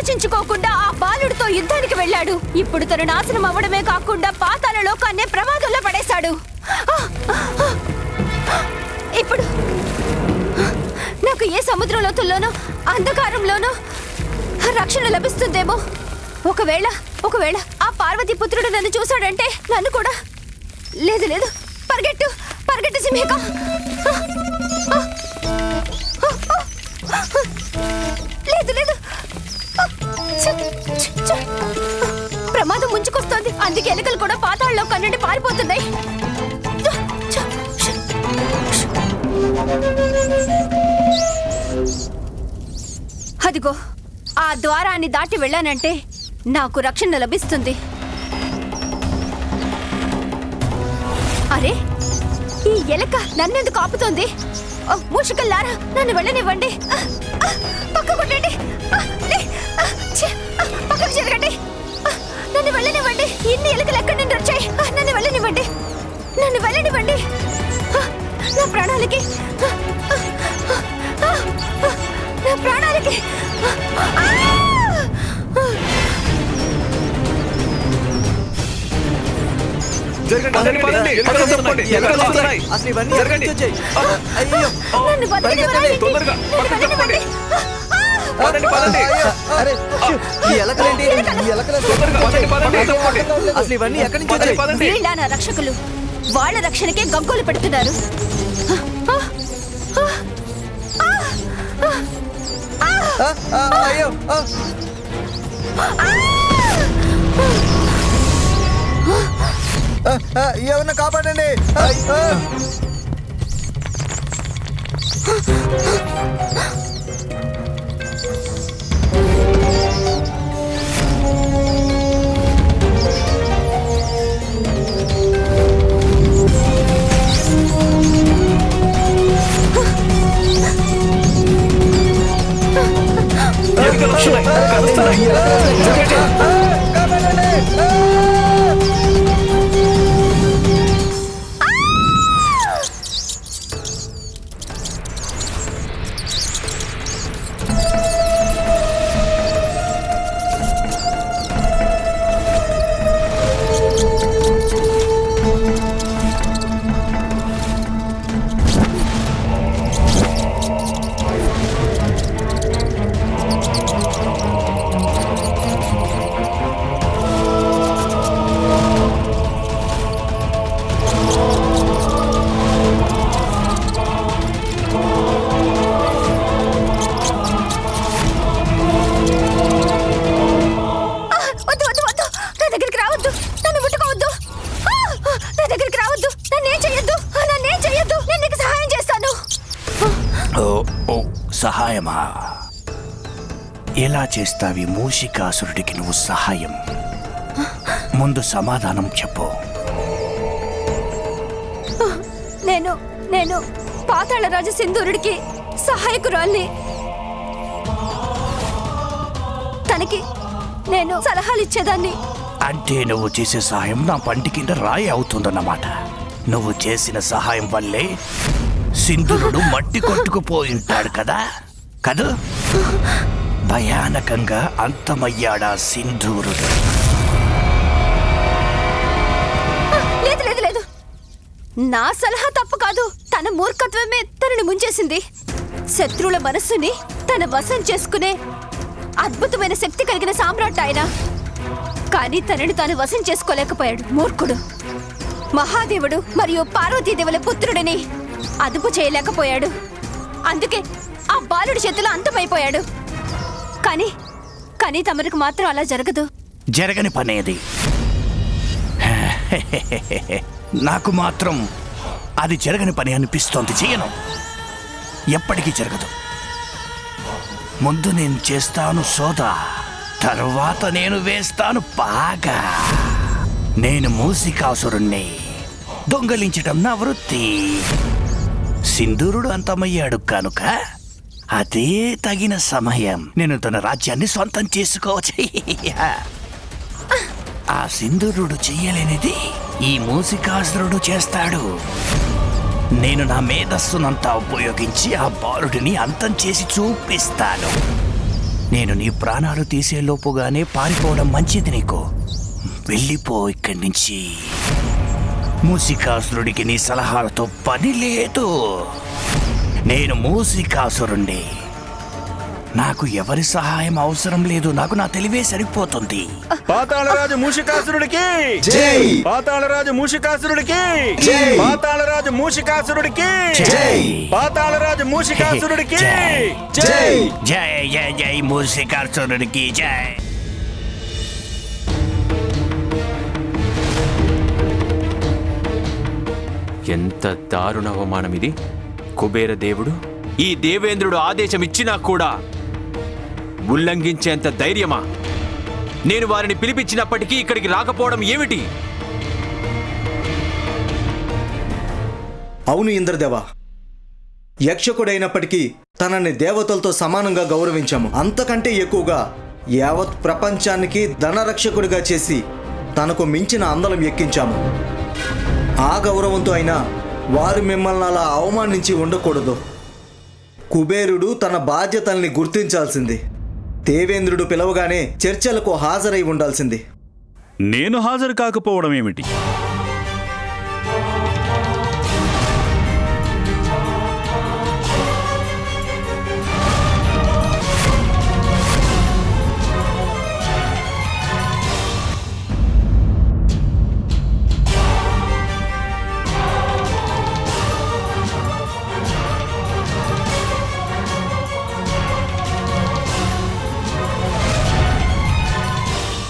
ఆలోచించుకోకుండా ఆ బాలుడితో యుద్ధానికి వెళ్ళాడు. ఇప్పుడు తన నాశనం అవ్వడమే కాకుండా పాతాళ లోకాన్నే ప్రమాదంలో పడేశాడు. ఇప్పుడు నాకు ఏ సముద్ర లోతుల్లోనో అంధకారంలోనో రక్షణ లభిస్తుందేమో. ఒకవేళ ఆ పార్వతీ పుత్రుడు నన్ను చూశాడంటే నన్ను కూడా. లేదు లేదు, పరిగెట్టు పరిగెట్టు సింహిక. లేదు లేదు, ప్రమాదం ముంచుకొస్తోంది. అందుకే ఎలుకలు కూడా పాతాళంలో కన్నుండి పారిపోతున్నాయి. అదిగో ఆ ద్వారాన్ని దాటి వెళ్ళానంటే నాకు రక్షణ లభిస్తుంది. అరే, ఈ ఎలక నన్నెందుకు ఆపుతోంది? మూషికల్లారా, నన్ను వెళ్ళనివ్వండి. పక్క కొట్టండి, పక్కకు జరగండి, నన్ను వెళ్ళనివ్వండి. ఇన్ని ఎలుకలు ఎక్కడి నుండి వచ్చాయి? నన్ను వెళ్ళనివ్వండి, నన్ను వెళ్ళనివ్వండి. నా ప్రాణాలకి, నా ప్రాణాలకి. రక్షకులు వాళ్ళ రక్షణకే గగ్గోలు పెడుతున్నారు. ఎవరిని కాపాడండి. సహాయమా? ఎలా చేస్తావి మూషికాసురుడికి నువ్వు సహాయం? ముందు సమాధానం చెప్పు. నేను పాతాళరాజు సింధూరుడికి సహాయకురాల్ని. తనకి నేను సలహాలు ఇచ్చేదాన్ని. అంటే నువ్వు చేసే సహాయం నా పంటి కింద రాయి అవుతుందన్నమాట. నువ్వు చేసిన సహాయం వల్లే సింధూరుడు మట్టి కొట్టుకుపోయింటాడు కదా కదూ? భయానకంగా అంతమయ్యాడా సింధూరుడు? లేదు లేదు లేదు, నా సలహా తప్పు కాదు. తన మూర్ఖత్వమే తనని ముంచేసింది. శత్రువుల మనస్సుని తన వశం చేసుకునే అద్భుతమైన శక్తి కలిగిన సామ్రాట్ ఆయన. కానీ తనని తాను వశం చేసుకోలేకపోయాడు. మూర్ఖుడు. మహాదేవుడు మరియు పార్వతీదేవుల పుత్రుడిని అదుపు చేయలేకపోయాడు. అందుకే ఆ బాలుడి చేతిలో అంతమైపోయాడు. కానీ తమరికి మాత్రం అలా జరగదు. జరగని పనేది. నాకు మాత్రం అది జరగని పని అనిపిస్తోంది. చేయను, ఎప్పటికీ జరగదు. ముందు నేను చేస్తాను సోదా, తర్వాత నేను వేస్తాను పాగా. నేను మూషికాసురుణ్ణి, దొంగలించటం నా వృత్తి. సింధూరుడు అంతమయ్యాడు కనుక అదే తగిన సమయం. నేను తన రాజ్యాన్ని సొంతం చేసుకోవచ్చు. ఆ సింధూరుడు చెయ్యలేనిది ఈ మూషికాసురుడు చేస్తాడు. నేను నా మేధస్సునంతా ఉపయోగించి ఆ బాలుడిని అంతం చేసి చూపిస్తాను. నేను నీ ప్రాణాలు తీసేలోపుగానే పారిపోవడం మంచిది నీకు. వెళ్ళిపో ఇక్కడి నుంచి. మూసికాసురుడికి నీ సలహాలతో పని లేదు. నేను మూసికాసురుణ్ణి. నాకు ఎవరి సహాయం అవసరం లేదు. నాకు నా తెలివే సరిపోతుంది. పాతాళరాజు మూషికాసురుడికి జై! పాతాళరాజు మూషికాసురుడికి జై! పాతాళరాజు మూషికాసురుడికి జై! పాతాళరాజు మూషికాసురుడికి జై! జై! జై జై జై మూసికాసురుడికి జై. ఎంత దారుణ అవమానం ఇది! కుబేర దేవుడు, ఈ దేవేంద్రుడు ఆదేశం ఇచ్చినా కూడా ఉల్లంఘించేంత ధైర్యమా? నేను వారిని పిలిపించినప్పటికీ ఇక్కడికి రాకపోవడం ఏమిటి? అవును ఇంద్రదేవా, యక్షకుడైనప్పటికీ తనని దేవతలతో సమానంగా గౌరవించాము. అంతకంటే ఎక్కువగా యావత్ ప్రపంచానికి ధనరక్షకుడిగా చేసి తనకు మించిన అందలం ఎక్కించాము. ఆ గౌరవంతో అయినా వారు మిమ్మల్ని అలా అవమానించి ఉండకూడదు. కుబేరుడు తన బాధ్యతల్ని గుర్తించాల్సింది. దేవేంద్రుడు పిలవగానే చర్చలకు హాజరై ఉండాల్సింది. నేను హాజరు కాకపోవడం ఏమిటి?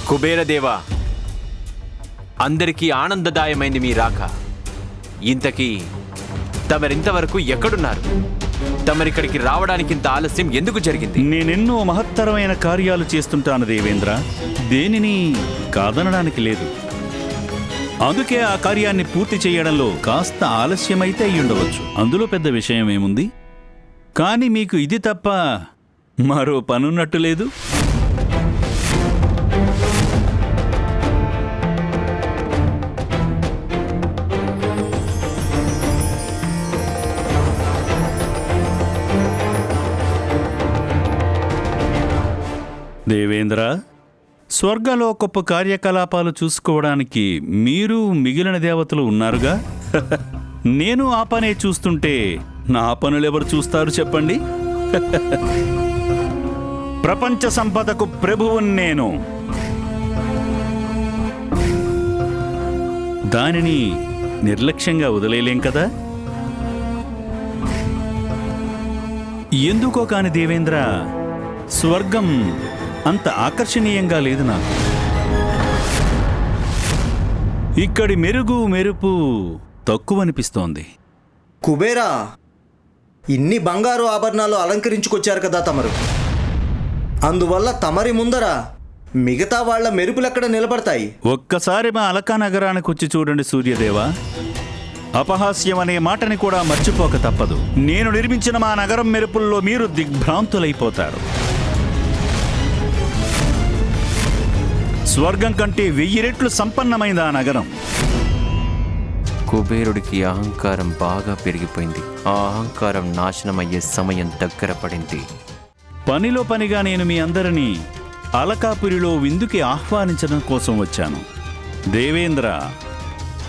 కుబేరదేవా, అందరికీ ఆనందదాయమైంది మీ రాక. ఇంతకీ తమరింతవరకు ఎక్కడున్నారు? తమరిక్కడికి రావడానికి ఇంత ఆలస్యం ఎందుకు జరిగింది? నేనెన్నో మహత్తరమైన కార్యాలు చేస్తుంటాను దేవేంద్ర. దేనిని కాదనడానికి లేదు. అందుకే ఆ కార్యాన్ని పూర్తి చేయడంలో కాస్త ఆలస్యమైతే అయ్యుండవచ్చు. అందులో పెద్ద విషయం ఏముంది? కానీ మీకు ఇది తప్ప మరో పనున్నట్టు లేదు. దేవేంద్ర, స్వర్గలోకపు కార్యకలాపాలు చూసుకోవడానికి మీరు మిగిలిన దేవతలు ఉన్నారుగా. నేను ఆ పనే చూస్తుంటే నా పనులెవరు చూస్తారు చెప్పండి? ప్రపంచ సంపదకు ప్రభువుని నేను. దానిని నిర్లక్ష్యంగా వదిలేలేం కదా. ఎందుకో కాని దేవేంద్ర, స్వర్గం అంత ఆకర్షణీయంగా లేదు నాకు. ఇక్కడి మెరుగు మెరుపు తక్కువనిపిస్తోంది. కుబేరా, ఇన్ని బంగారు ఆభరణాలు అలంకరించుకొచ్చారు కదా తమరు. అందువల్ల తమరి ముందర మిగతా వాళ్ల మెరుపులెక్కడ నిలబడతాయి? ఒక్కసారి మా అలకా నగరానికి వచ్చి చూడండి సూర్యదేవా. అపహాస్యం అనే మాటని కూడా మర్చిపోక తప్పదు. నేను నిర్మించిన మా నగరం మెరుపుల్లో మీరు దిగ్భ్రాంతులైపోతారు. స్వర్గం కంటే 1000 రెట్లు సంపన్నమైంది ఆ నగరం. కుబేరుడికి అహంకారం బాగా పెరిగిపోయింది. ఆ అహంకారం నాశనమయ్యే సమయం దగ్గర పడింది. పనిలో పనిగా నేను మీ అందరినీ అలకాపురిలో విందుకి ఆహ్వానించడం కోసం వచ్చాను. దేవేంద్ర,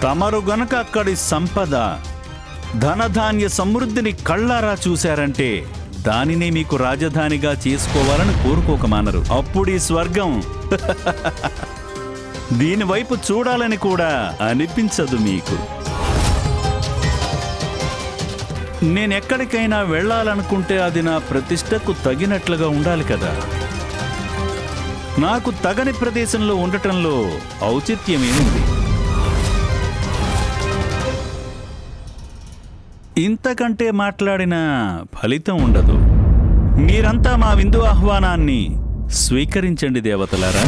తమరు గనక అక్కడి సంపద, ధనధాన్య సమృద్ధిని కళ్ళారా చూశారంటే దానినే మీకు రాజధానిగా చేసుకోవాలని కోరుకోక మానరు. అప్పుడీ స్వర్గం దీనివైపు చూడాలని కూడా అనిపించదు మీకు. నేనెక్కడికైనా వెళ్ళాలనుకుంటే అది నా ప్రతిష్టకు తగినట్లుగా ఉండాలి కదా. నాకు తగని ప్రదేశంలో ఉండటంలో ఔచిత్యమేముంది? ఇంతకంటే మాట్లాడిన ఫలితం ఉండదు. మీరంతా మా విందు ఆహ్వానాన్ని స్వీకరించండి దేవతలారా.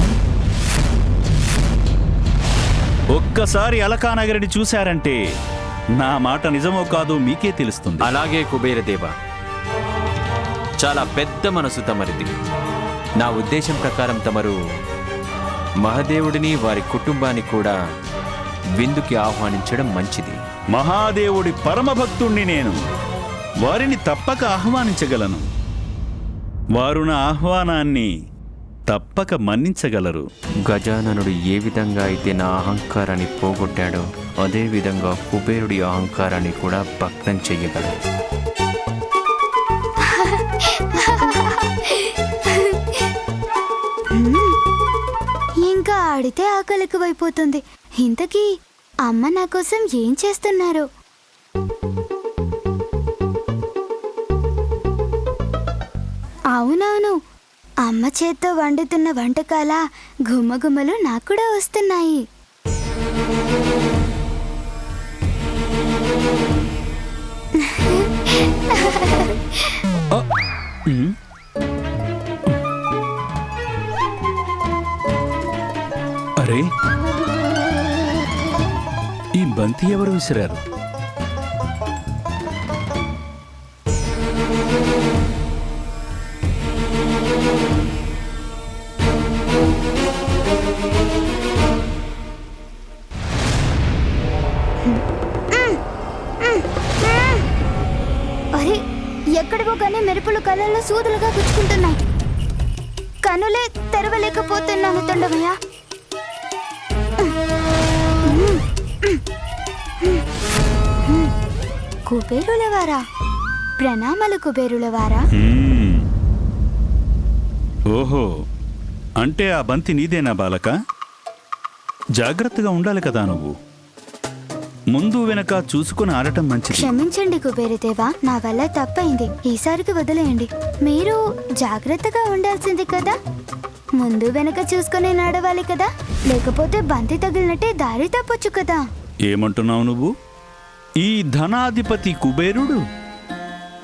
ఒక్కసారి అలకానగరిని చూశారంటే నా మాట నిజమో కాదో మీకే తెలుస్తుంది. అలాగే కుబేరదేవ, చాలా పెద్ద మనసు తమరిది. నా ఉద్దేశం ప్రకారం తమరు మహాదేవుడిని వారి కుటుంబాన్ని కూడా విందుకి ఆహ్వానించడం మంచిది. మహాదేవుడి పరమభక్తుణ్ణి నేను. వారిని తప్పక ఆహ్వానించగలను. వారు నా ఆహ్వానాన్ని తప్పక మన్నించగలరు. గజాననుడు ఏ విధంగా అయితే నా అహంకారాన్ని పోగొట్టాడో అదే విధంగా కుబేరుడి అహంకారాన్ని కూడా భగ్నం చెయ్యగలడు. ఇంకా ఆడితే ఆకలికి అయిపోతుంది. ఇంతకీ అమ్మ నా కోసం ఏం చేస్తున్నారు? అవునవును, అమ్మ చేత్తో వండుతున్న వంటకాల గుమ్మగుమ్మలు నాకు కూడా వస్తున్నాయి. అరే, ఈ బంతి ఎవరు విసిరారు? అరే, ఎక్కడికో కానీ మెరుపులు కళ్ళల్లో సూదులుగా గుచ్చుకుంటున్నాయి. కనులే తెరవలేకపోతున్నాను తొండమయ్య. కుబేరులవారా? ప్రణామాలు కుబేరులవారా. ఓహో, అంటే ఆ బంతి నీదేనా బాలక? జాగ్రత్తగా ఉండాలి కదా నువ్వు. ముందు వెనక చూసుకుని ఆడటం మంచిది. క్షమించండి కుబేరదేవా, నా వల్ల తప్పైంది. ఈసారికి వదిలేయండి. మీరు జాగ్రత్తగా ఉండాల్సింది కదా. ముందు వెనక చూసుకుని నడవాలి కదా, లేకపోతే బంతి తగిలినట్టే దారి తప్పొచ్చు కదా. ఏమంటున్నావు నువ్వు? ఈ ధనాధిపతి కుబేరుడు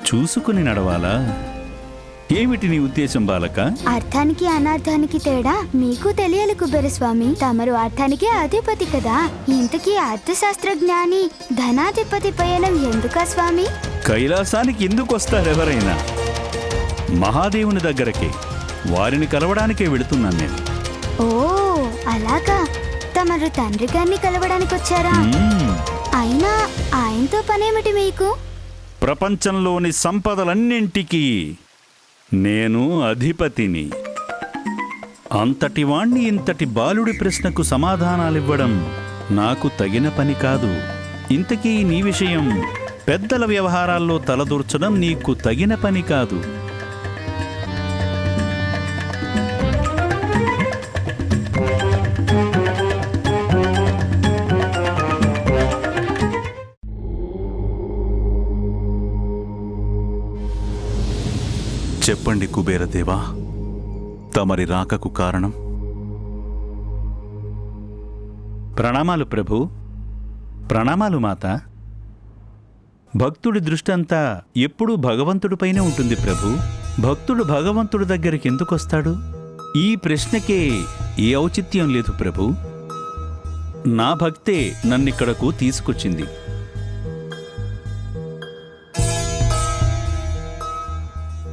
చూసుకుని నడవాలా? ఏమిటి నీ ఉద్దేశం బాలక? అర్థానికి అనర్థానికి తేడా మీకు తెలియాలి కుబేరస్వామి. తమరు అర్థానికి అధిపతి కదా. ఇంతకీ అర్థశాస్త్రజ్ఞాని ధనాధిపతి పయనం ఎందుకా స్వామి? కైలాసానికి ఎందుకు వస్తారు ఎవరైనా? మహాదేవుని దగ్గరకే, వారిని కలవడానికే వెళుతున్నాను నేను. ఓ అలాగా, తమరు తండ్రి గారిని కలవడానికి వచ్చారా? అయినా ఆయనతో పనేమిటి మీకు? ప్రపంచంలోని సంపదలన్నింటికీ నేను అధిపతిని. అంతటి వాణ్ణి ఇంతటి బాలుడి ప్రశ్నకు సమాధానాలివ్వడం నాకు తగిన పని కాదు. ఇంతకీ నీ విషయం పెద్దల వ్యవహారాల్లో తలదూర్చడం నీకు తగిన పని కాదు. చెప్పండి కుబేరదేవా, తమరి రాకకు కారణం? ప్రణామాలు ప్రభు. ప్రణామాలు మాత. భక్తుడి దృష్టంతా ఎప్పుడూ భగవంతుడిపైనే ఉంటుంది ప్రభు. భక్తుడు భగవంతుడి దగ్గరికి ఎందుకొస్తాడు? ఈ ప్రశ్నకే ఏ ఔచిత్యం లేదు ప్రభు. నా భక్తే నన్నిక్కడకు తీసుకొచ్చింది.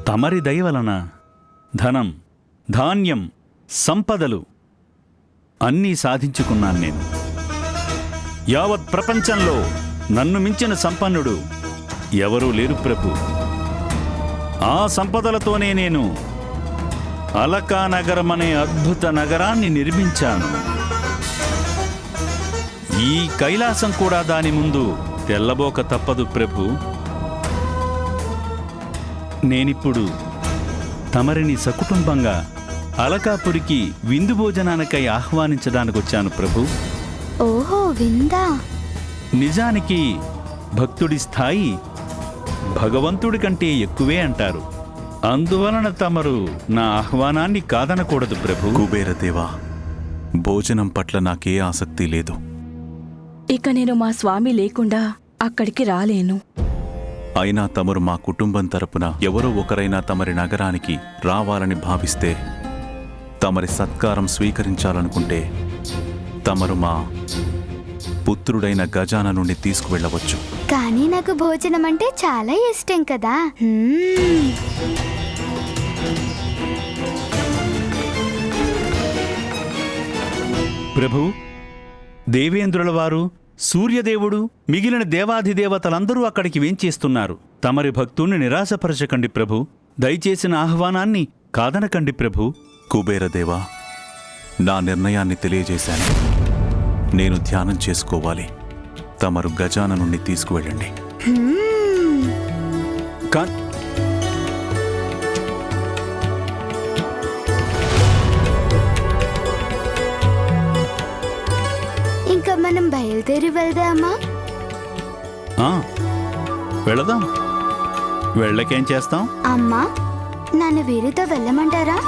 తమరి దయ వలన ధనం, ధాన్యం, సంపదలు అన్నీ సాధించుకున్నాను నేను. యావత్ ప్రపంచంలో నన్ను మించిన సంపన్నుడు ఎవరూ లేరు ప్రభు. ఆ సంపదలతోనే నేను అలకా నగరం అనే అద్భుత నగరాన్ని నిర్మించాను. ఈ కైలాసం కూడా దాని ముందు తెల్లబోక తప్పదు ప్రభు. నేనిప్పుడు తమరిని సకుటుంబంగా అలకాపురికి విందు భోజనానికై ఆహ్వానించడానికొచ్చాను ప్రభు. ఓహో, విందా? నిజానికి భక్తుడి స్థాయి భగవంతుడి కంటే ఎక్కువే అంటారు. అందువలన తమరు నా ఆహ్వానాన్ని కాదనకూడదు ప్రభు. కుబేరదేవా, భోజనం పట్ల నాకే ఆసక్తి లేదు. ఇక నేను మా స్వామి లేకుండా అక్కడికి రాలేను. అయినా తమరు మా కుటుంబం తరపున ఎవరో ఒకరైనా తమరి నగరానికి రావాలని భావిస్తే, తమరి సత్కారం స్వీకరించాలనుకుంటే తమరు మా పుత్రుడైన గజాననుని తీసుకువెళ్ళవచ్చు. కానీ నాకు భోజనం అంటే చాలా ఇష్టం కదా. ప్రభు, దేవేంద్రుల వారు, సూర్యదేవుడు, మిగిలిన దేవాధిదేవతలందరూ అక్కడికి వేంచేస్తున్నారు. తమరి భక్తుణ్ణి నిరాశపరచకండి ప్రభు. దయచేసిన ఆహ్వానాన్ని కాదనకండి ప్రభు. కుబేరదేవా, నా నిర్ణయాన్ని తెలియజేశాను. నేను ధ్యానం చేసుకోవాలి. తమరు గజాననుణ్ణి తీసుకువెళ్ళండి. కా- ఇంకా మనం బయలుదేరి వెళ్దామా? ఆ, వెళదాం. వెళ్ళకేం చేస్తాం? అమ్మా, నన్ను వీరితో వెళ్ళమంటారా?